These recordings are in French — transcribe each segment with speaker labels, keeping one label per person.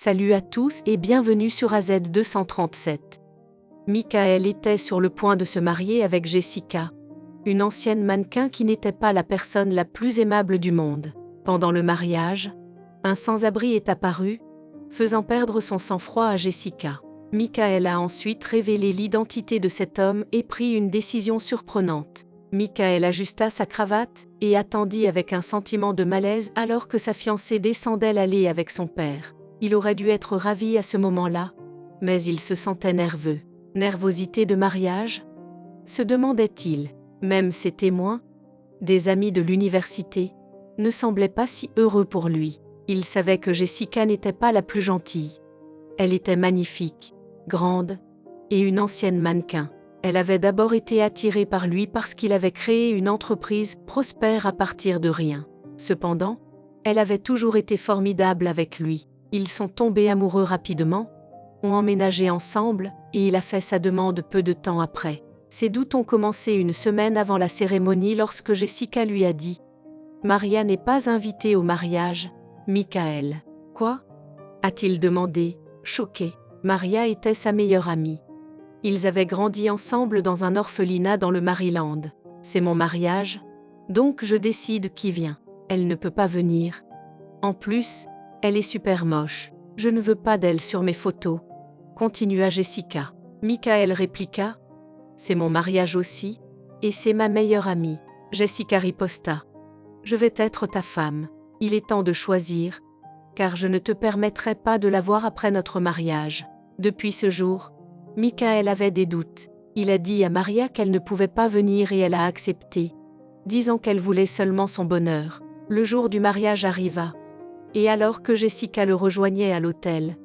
Speaker 1: Salut à tous et bienvenue sur AZ237. Michael était sur le point de se marier avec Jessica, une ancienne mannequin qui n'était pas la personne la plus aimable du monde. Pendant le mariage, un sans-abri est apparu, faisant perdre son sang-froid à Jessica. Michael a ensuite révélé l'identité de cet homme et pris une décision surprenante. Michael ajusta sa cravate et attendit avec un sentiment de malaise alors que sa fiancée descendait l'allée avec son père. Il aurait dû être ravi à ce moment-là, mais il se sentait nerveux. Nervosité de mariage ? Se demandait-il. Même ses témoins, des amis de l'université, ne semblaient pas si heureux pour lui. Il savait que Jessica n'était pas la plus gentille. Elle était magnifique, grande, et une ancienne mannequin. Elle avait d'abord été attirée par lui parce qu'il avait créé une entreprise prospère à partir de rien. Cependant, elle avait toujours été formidable avec lui. Ils sont tombés amoureux rapidement, ont emménagé ensemble, et il a fait sa demande peu de temps après. Ses doutes ont commencé une semaine avant la cérémonie lorsque Jessica lui a dit « Maria n'est pas invitée au mariage, Michael. » « Quoi ?» a-t-il demandé, choqué. Maria était sa meilleure amie. Ils avaient grandi ensemble dans un orphelinat dans le Maryland. « C'est mon mariage, donc je décide qui vient. Elle ne peut pas venir. En plus, elle est super moche. Je ne veux pas d'elle sur mes photos. » Continua Jessica. Michael répliqua. « C'est mon mariage aussi, et c'est ma meilleure amie. » Jessica riposta. « Je vais être ta femme. Il est temps de choisir, car je ne te permettrai pas de la voir après notre mariage. » Depuis ce jour, Michael avait des doutes. Il a dit à Maria qu'elle ne pouvait pas venir et elle a accepté, disant qu'elle voulait seulement son bonheur. Le jour du mariage arriva. Et alors que Jessica le rejoignait à l'hôtel,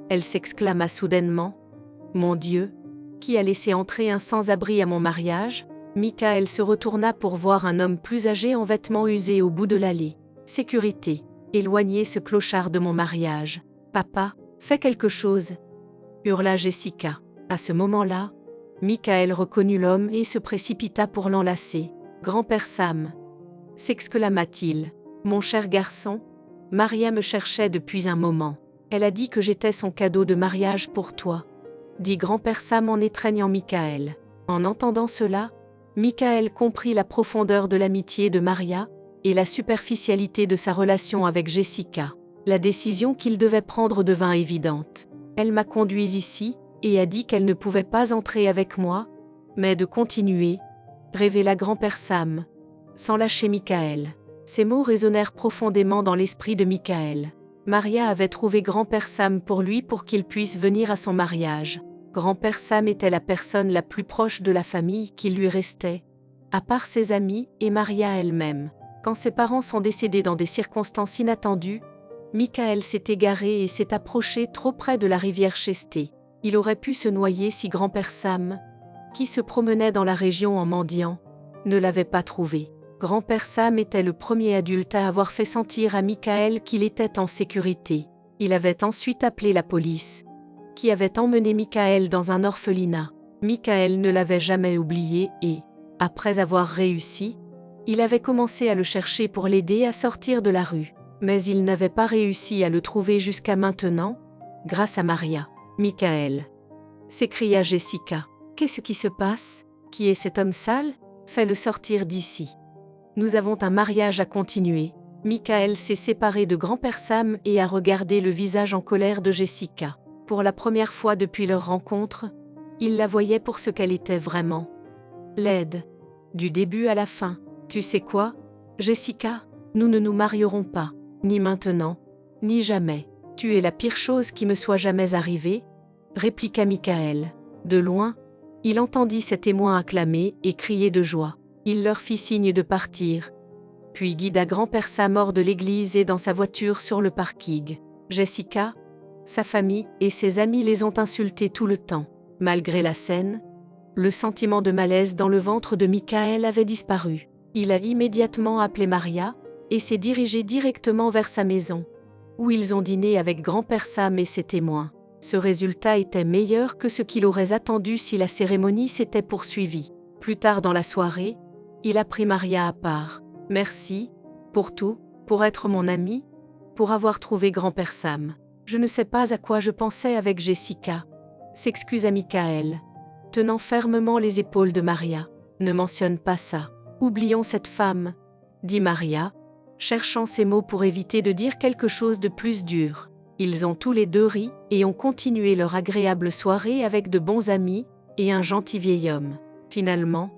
Speaker 1: elle s'exclama soudainement « Mon Dieu, qui a laissé entrer un sans-abri à mon mariage ?» Michael se retourna pour voir un homme plus âgé en vêtements usés au bout de l'allée. « Sécurité, éloignez ce clochard de mon mariage. Papa, fais quelque chose !» hurla Jessica. À ce moment-là, Michael reconnut l'homme et se précipita pour l'enlacer. « Grand-père Sam !» s'exclama-t-il. « Mon cher garçon, Maria me cherchait depuis un moment. Elle a dit que j'étais son cadeau de mariage pour toi, » dit grand-père Sam en étreignant Michael. En entendant cela, Michael comprit la profondeur de l'amitié de Maria et la superficialité de sa relation avec Jessica. La décision qu'il devait prendre devint évidente. « Elle m'a conduit ici et a dit qu'elle ne pouvait pas entrer avec moi, mais de continuer, » révéla grand-père Sam, sans lâcher Michael. Ces mots résonnèrent profondément dans l'esprit de Michael. Maria avait trouvé grand-père Sam pour lui pour qu'il puisse venir à son mariage. Grand-père Sam était la personne la plus proche de la famille qui lui restait, à part ses amis et Maria elle-même. Quand ses parents sont décédés dans des circonstances inattendues, Michael s'est égaré et s'est approché trop près de la rivière Chesté. Il aurait pu se noyer si grand-père Sam, qui se promenait dans la région en mendiant, ne l'avait pas trouvé. Grand-père Sam était le premier adulte à avoir fait sentir à Michael qu'il était en sécurité. Il avait ensuite appelé la police, qui avait emmené Michael dans un orphelinat. Michael ne l'avait jamais oublié et, après avoir réussi, il avait commencé à le chercher pour l'aider à sortir de la rue. Mais il n'avait pas réussi à le trouver jusqu'à maintenant, grâce à Maria. « Michael !» s'écria Jessica. « Qu'est-ce qui se passe ? Qui est cet homme sale ? Fais-le sortir d'ici. Nous avons un mariage à continuer. » Michael s'est séparé de grand-père Sam et a regardé le visage en colère de Jessica. Pour la première fois depuis leur rencontre, il la voyait pour ce qu'elle était vraiment. Laide. Du début à la fin. « Tu sais quoi, Jessica ? Nous ne nous marierons pas. Ni maintenant, ni jamais. Tu es la pire chose qui me soit jamais arrivée, » répliqua Michael. De loin, il entendit ses témoins acclamer et crier de joie. Il leur fit signe de partir, puis guida grand-père Sam hors de l'église et dans sa voiture sur le parking. Jessica, sa famille et ses amis les ont insultés tout le temps. Malgré la scène, le sentiment de malaise dans le ventre de Michael avait disparu. Il a immédiatement appelé Maria et s'est dirigé directement vers sa maison, où ils ont dîné avec grand-père Sam et ses témoins. Ce résultat était meilleur que ce qu'il aurait attendu si la cérémonie s'était poursuivie. Plus tard dans la soirée, il a pris Maria à part. « Merci, pour tout, pour être mon ami, pour avoir trouvé grand-père Sam. Je ne sais pas à quoi je pensais avec Jessica. S'excusa Michael, tenant fermement les épaules de Maria. Ne mentionne pas ça. Oublions cette femme, dit Maria, cherchant ses mots pour éviter de dire quelque chose de plus dur. Ils ont tous les deux ri et ont continué leur agréable soirée avec de bons amis et un gentil vieil homme. Finalement,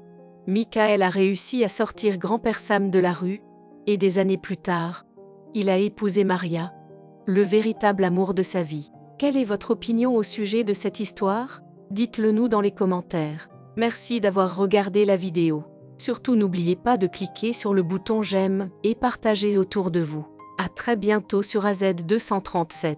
Speaker 1: Michael a réussi à sortir grand-père Sam de la rue, et des années plus tard, il a épousé Maria, le véritable amour de sa vie. Quelle est votre opinion au sujet de cette histoire? Dites-le nous dans les commentaires. Merci d'avoir regardé la vidéo. Surtout n'oubliez pas de cliquer sur le bouton j'aime et partager autour de vous. À très bientôt sur AZ237.